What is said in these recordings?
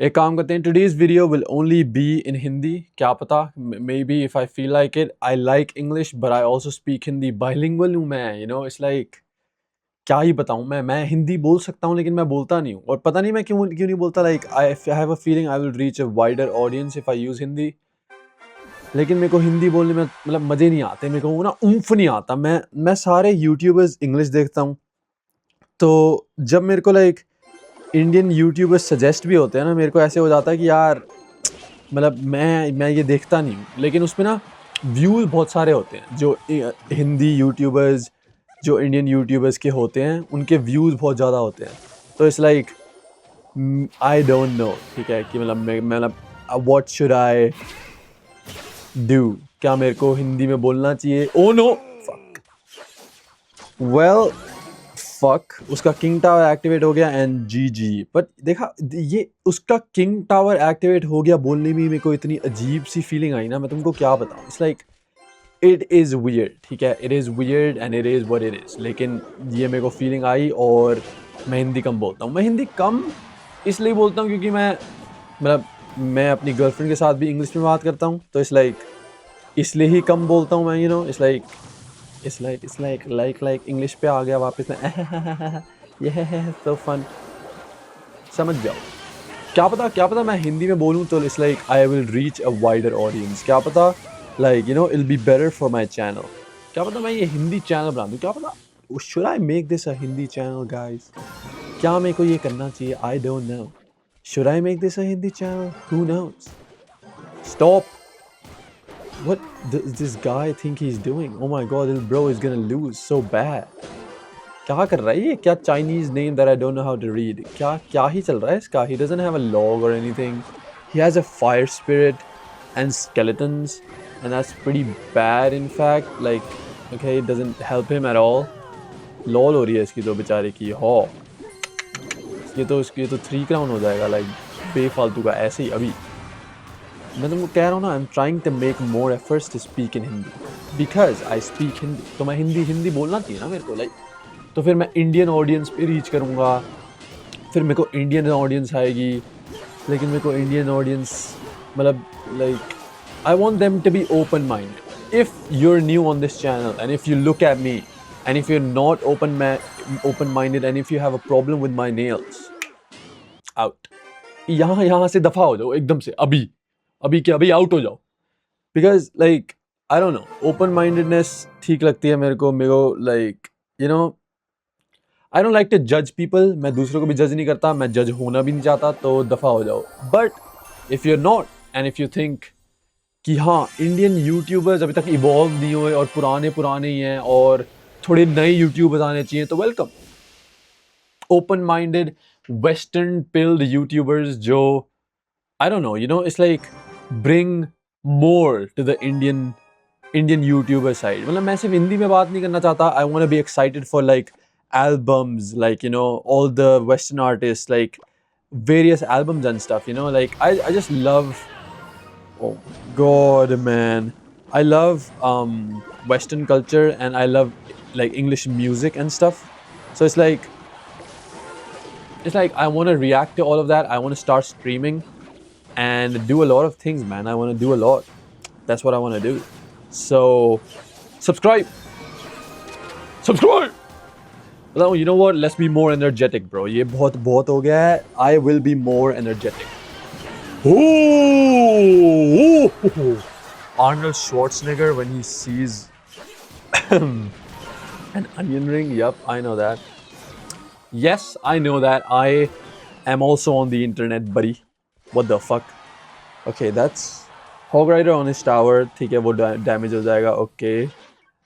एक काम करते हैं, today's video will only be in Hindi. क्या पता, may be if I feel like it. I like English but I also speak Hindi. Bilingual हूँ मैं, इट्स लाइक क्या ही बताऊँ. मैं हिंदी बोल सकता हूँ लेकिन मैं बोलता नहीं हूँ, और पता नहीं मैं क्यों क्यों नहीं बोलता. Like I have a feeling I will reach a wider audience if I use Hindi. लेकिन मेरे को हिंदी बोलने में मतलब मज़े नहीं आते, मेरे को ना ऊम्फ नहीं आता. मैं सारे यूट्यूबर्स इंग्लिश देखता हूँ, तो जब मेरे को लाइक इंडियन यूट्यूबर्स सजेस्ट भी होते हैं ना, मेरे को ऐसे हो जाता है कि यार मतलब मैं ये देखता नहीं हूँ, लेकिन उसमें ना व्यूज़ बहुत सारे होते हैं. जो हिंदी यूट्यूबर्स जो इंडियन यूट्यूबर्स के होते हैं उनके व्यूज़ बहुत ज़्यादा होते हैं. तो it's like I don't no, ठीक है, कि मतलब व्हाट शुड आई डू. क्या मेरे को हिंदी में बोलना चाहिए? ओ नो, वेल फक, उसका किंग टावर एक्टिवेट हो गया एंड जी जी. बट देखा, ये उसका किंग टावर एक्टिवेट हो गया बोलने में मेरे को इतनी अजीब सी फीलिंग आई ना, मैं तुमको क्या बताऊँ. It's like it is weird, ठीक है, it is weird and it is what it is. लेकिन ये मेरे को फीलिंग आई, और मैं हिंदी कम बोलता हूँ. मैं हिंदी कम इसलिए बोलता हूँ क्योंकि मतलब मैं अपनी गर्लफ्रेंड के साथ भी इंग्लिश में बात करता हूँ, तो इट्स लाइक इसलिए ही कम बोलता हूँ मैं. इट्स लाइक इंग्लिश पे आ गया वापस में. ये सो फन, समझ जाओ. क्या पता मैं हिंदी में बोलूँ तो it's like I will reach a wider audience. क्या पता like I'll be better for my channel. क्या पता मैं ये हिंदी चैनल बना दूँ. क्या पता should I make this a Hindi channel guys. क्या मेरे को ये करना चाहिए? आई don't no. Should I make this a Hindi channel? Who knows. Stop. What does this guy think he's doing? Oh my god, little bro is gonna lose so bad. क्या कर रहा है ये? क्या Chinese name that I don't know how to read? क्या ही चल रहा है इसका? He doesn't have a log or anything. He has a fire spirit and skeletons, and that's pretty bad in fact. Like, okay, it doesn't help him at all. Lol हो रही है इसकी तो बेचारे की. हो ये तो 3 क्राउन हो जाएगा लाइक बेफालतू का ऐसे ही अभी. मैं तुमको कह रहा हूँ ना, I am trying to make more efforts to speak in Hindi because I speak Hindi. तो मैं हिंदी बोलना चाहिए ना मेरे को लाइक. तो फिर मैं इंडियन ऑडियंस पे रीच करूँगा, फिर मेरे को इंडियन ऑडियंस आएगी. लेकिन मेरे को इंडियन ऑडियंस मतलब like I want them to be open mind. If you are new on this channel and if you look at me and if you are not open minded and if you have a problem with my nails, out. यहाँ से दफ़ा हो जाओ एकदम से, अभी के अभी आउट हो जाओ. Because like I don't know, open mindedness ठीक लगती है मेरे को like I don't like to जज पीपल. मैं दूसरों को भी जज नहीं करता, मैं जज होना भी नहीं चाहता, तो दफ़ा हो जाओ. But if you are not and if you think कि हाँ इंडियन यूट्यूबर्स अभी तक इवॉल्व नहीं हुए और पुराने ही हैं और थोड़े नए यूट्यूबर्स आने चाहिए, तो welcome. Open minded western peeled YouTubers जो I don't know, it's like bring more to the Indian YouTuber side. मतलब मैं सिर्फ हिंदी में बात नहीं करना चाहता. I want to be excited for like albums, like all the Western artists, like various albums and stuff. Like I just love. Oh God, man, I love Western culture and I love like English music and stuff. So it's like I want to react to all of that. I want to start streaming and do a lot of things, man. I want to do a lot. That's what I want to do. So, subscribe. Subscribe. Well, you know what? Let's be more energetic, bro. ये बहुत हो गया है. I will be more energetic. Ooh! Arnold Schwarzenegger when he sees an onion ring. Yup, I know that. Yes, I know that. I am also on the internet, buddy. What the fuck? Okay, that's Hog Rider on his tower. ठीक है, वो damage हो जाएगा. Okay,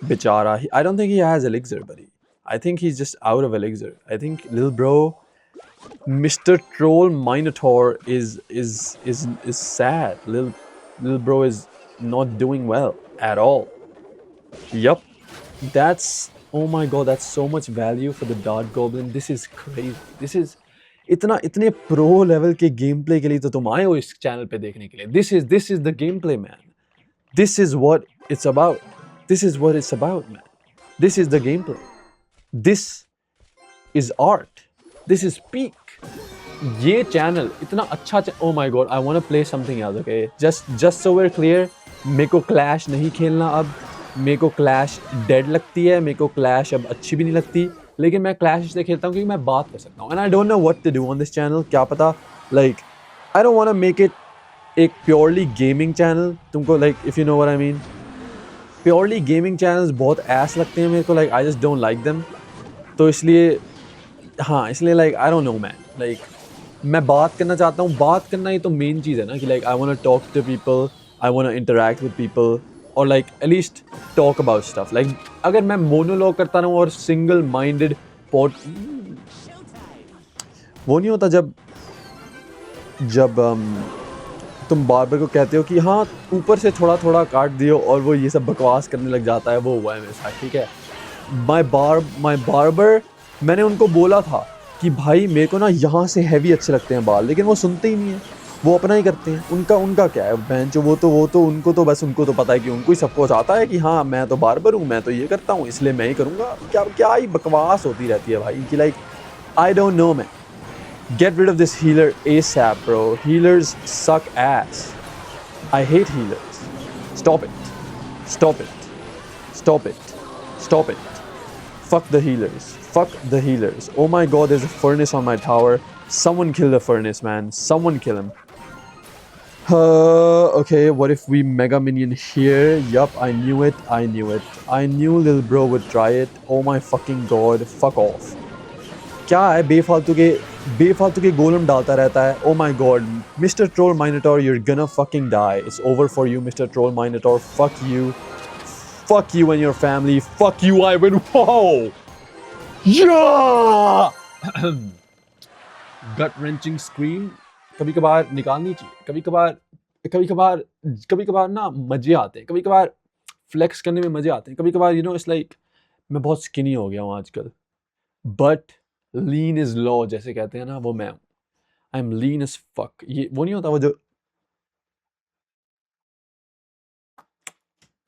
बेचारा. I don't think he has elixir, buddy. I think he's just out of elixir. I think little bro, Mr. Troll Minotaur is sad. Little bro is not doing well at all. Yup, that's oh my god, that's so much value for the Dart Goblin. This is crazy. This is इतने pro level के game play के लिए तो तुम आए हो इस channel पे देखने के लिए. This is the game play, man. This is what it's about. This is what it's about, man. This is the game play. This is art. This is peak. ये चैनल इतना अच्छा oh my god, I want to play something else, okay, just so we're clear, मेरे को clash नहीं खेलना अब, मेरे को क्लैश डेड लगती है, मेरे को क्लैश अब अच्छी भी नहीं लगती, लेकिन मैं क्लैश इसलिए खेलता हूँ क्योंकि मैं बात कर सकता हूँ, and I don't know what to do on this channel, क्या पता, like I don't want to make it एक प्योरली गेमिंग चैनल, तुमको like if you know what I mean, purely gaming channels बहुत ऐस लगते हैं मेरे को, like I just don't like them, तो इसलिए हाँ, इसलिए like I don't know man, like मैं बात करना चाहता हूँ, बात करना ही तो मेन चीज़ है ना, कि like I want to talk to people, I want to interact with people, और like at least talk about stuff, like अगर मैं मोनोलॉग करता रहूँ और सिंगल माइंडेड पॉड, वो नहीं होता जब जब तुम बार्बर को कहते हो कि हाँ ऊपर से थोड़ा थोड़ा काट दियो, और वो ये सब बकवास करने लग जाता है, वो हुआ है मेरे साथ, ठीक है। माई बार्बर, मैंने उनको बोला था कि भाई मेरे को ना यहाँ से हैवी अच्छे लगते हैं बाल, लेकिन वो सुनते ही नहीं है, वो अपना ही करते हैं, उनका क्या है बहन चो, वो तो उनको तो बस उनको तो पता है कि उनको ही सब कुछ आता है कि हाँ मैं तो बार्बर हूँ, मैं तो ये करता हूँ इसलिए मैं ही करूँगा, क्या क्या ही बकवास होती रहती है भाई कि like I don't know man, get rid of this healer ASAP bro, healers suck ass, I hate healers, stop it, stop it, stop it, stop it, fuck the healers, fuck the healers, oh my god there's a furnace on my tower, someone kill the furnace man, someone kill him. Okay, what if we mega minion here? Yup, I knew it, I knew little bro would try it, oh my fucking god, fuck off. क्या है बेफालतू के गोलम डालता रहता है, oh my god, Mr. Troll Minotaur, you're gonna fucking die, it's over for you Mr. Troll Minotaur, fuck you and your family, fuck you Ivan, wow, yeah. Gut wrenching scream कभी कभार निकालनी चाहिए, कभी कभार ना मजे आते हैं, कभी कभार फ्लेक्स करने में मजे आते हैं, कभी कभार यू नो इट्स लाइक मैं बहुत स्किनी हो गया हूँ आजकल, बट लीन इज लॉ जैसे कहते हैं ना, वो मैं I am lean is fuck, ये वो नहीं होता वो जो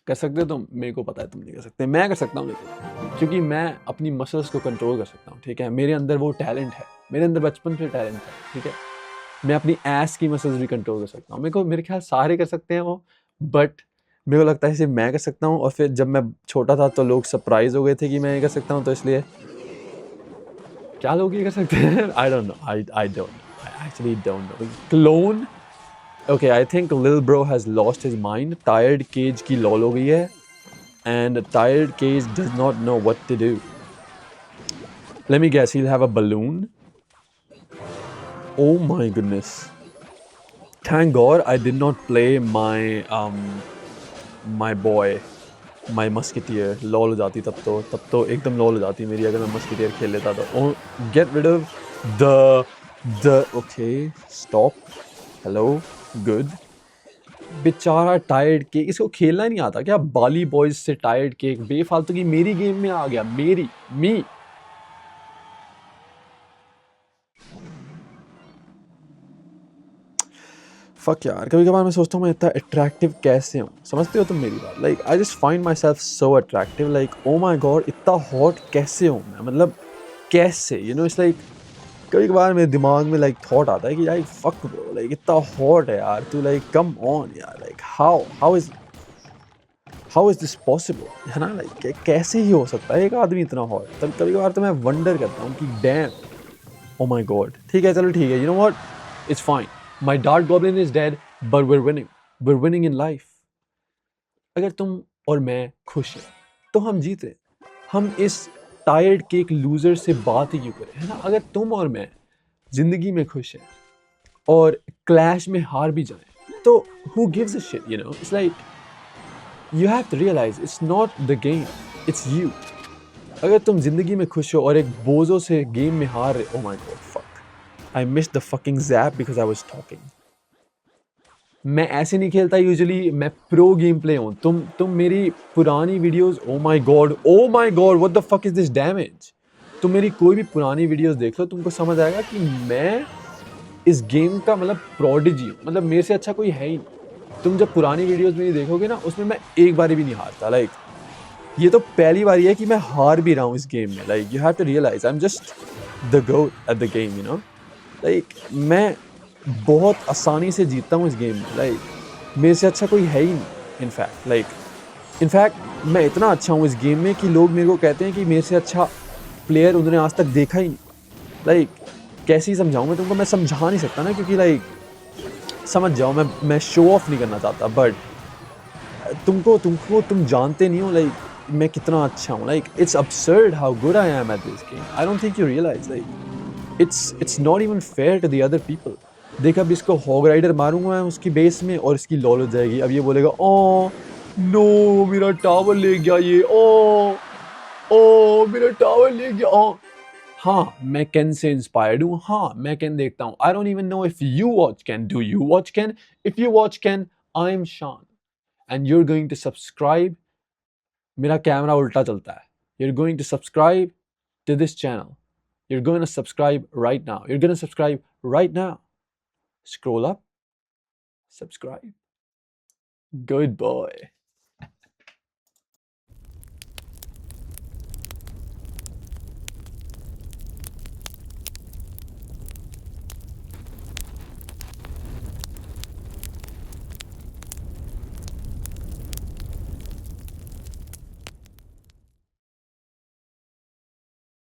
कर सकते हो तुम, मेरे को पता है तुम नहीं कर सकते, मैं कर सकता हूँ, लेकिन क्योंकि मैं अपनी मसल्स को कंट्रोल कर सकता हूँ, ठीक है, मेरे अंदर वो टैलेंट है, मेरे अंदर बचपन से टैलेंट है, ठीक है, मैं अपनी एस की मसल्स भी कंट्रोल कर सकता हूँ, मेरे ख्याल सारे कर सकते हैं वो, बट मेरे को लगता है सिर्फ मैं कर सकता हूँ, और फिर जब मैं छोटा था तो लोग सरप्राइज हो गए थे कि मैं ये कर सकता हूँ, तो इसलिए क्या लोग ये कर सकते हैं, I don't know, I actually don't know, clone, okay, I think lil bro has lost his mind, tired cage की लॉल हो गई है, and tired cage does not know what to do, let me guess, he will have a balloon, oh my goodness, thank god I did not play my boy, my musketeer, lol हो जाती तब तो एकदम lol हो जाती मेरी अगर मैं musketeer खेल लेता तो, oh, get rid of the okay, stop, hello, good, बेचारा टायर्ड केक, इसको खेलना ही नहीं आता क्या, बाली बॉयज से टायर्ड केक बेफालतू की मेरी गेम में आ गया, मी फक यार, कभी कभार मैं सोचता हूँ मैं इतना अट्रैक्टिव कैसे हूँ, समझते हो तुम मेरी बात, like I just find my self so attractive, like oh my God इतना हॉट कैसे हूँ मैं, मतलब कैसे, यू नो इट्स लाइक कभी कभार मेरे दिमाग में लाइक थॉट आता है कि लाइक फक ब्रो, लाइक इतना हॉट है यार तू, लाइक कम ऑन यार, like how is this possible, है ना, लाइक कैसे ही हो सकता है एक आदमी इतना हॉट, तब कभी कभार तो मैं वंडर करता हूँ कि डैम, ओ माई गॉड, ठीक है चलो ठीक है, you know what, it's fine, my dark goblin is dead, but we're winning in life, अगर तुम और मैं खुश हैं तो हम जीत रहे, हम इस टायर्ड केक लूजर से बात ही क्यों करें, है ना, अगर तुम और मैं जिंदगी में खुश हैं और क्लैश में हार भी जाएं तो who gives a shit, you know, it's like you have to realize it's not the game, it's you, अगर तुम जिंदगी में खुश हो और एक बोझों से गेम में हार रहे, oh my god fuck, I missed the fucking zap because I was talking. मैं ऐसे नहीं खेलता यूजुअली, मैं प्रो गेम प्ले हूँ, तुम मेरी पुरानी videos, O my God what the fuck is this damage, तुम मेरी कोई भी पुरानी वीडियोस देख लो, तुमको समझ आएगा कि मैं इस गेम का मतलब प्रोडिजी हूँ, मतलब मेरे से अच्छा कोई है ही नहीं, तुम जब पुरानी वीडियोस मेरी देखोगे ना उसमें मैं एक बार भी नहीं हारता, लाइक ये तो पहली बार है कि मैं हार भी रहा हूँ इस गेम में, like you have to realize I am just the goat at the game, you know, like मैं बहुत आसानी से जीतता हूँ इस गेम में, लाइक मेरे से अच्छा कोई है ही नहीं इनफैक्ट मैं इतना अच्छा हूँ इस गेम में कि लोग मेरे को कहते हैं कि मेरे से अच्छा प्लेयर उन्होंने आज तक देखा ही नहीं। लाइक कैसे ही समझाऊँ मैं तुमको, मैं समझा नहीं सकता ना, क्योंकि लाइक समझ जाओ, मैं शो ऑफ नहीं करना चाहता, बट तुम जानते नहीं हो लाइक मैं कितना अच्छा हूँ। Like it's absurd how good I am at this game. I don't think you realize like it's not even fair to the other people. देख अब इसको हॉग राइडर मारूंगा मैं उसकी बेस में और इसकी लॉल हो जाएगी। अब ये बोलेगा ओ नो मेरा टावर ले गया ये, ओ ओ मेरा टावर ले गया ओ। हाँ मैं कैन से इंस्पायर्ड हूँ, हाँ मैं कैन देखता हूँ। I don't even know if you watch can, do you watch can? If you watch can, I am शान and you're going to subscribe. मेरा कैमरा उल्टा चलता है। You're going to subscribe to this channel. You're going to subscribe right now. You're going to subscribe right now. Scroll up, subscribe. Good boy.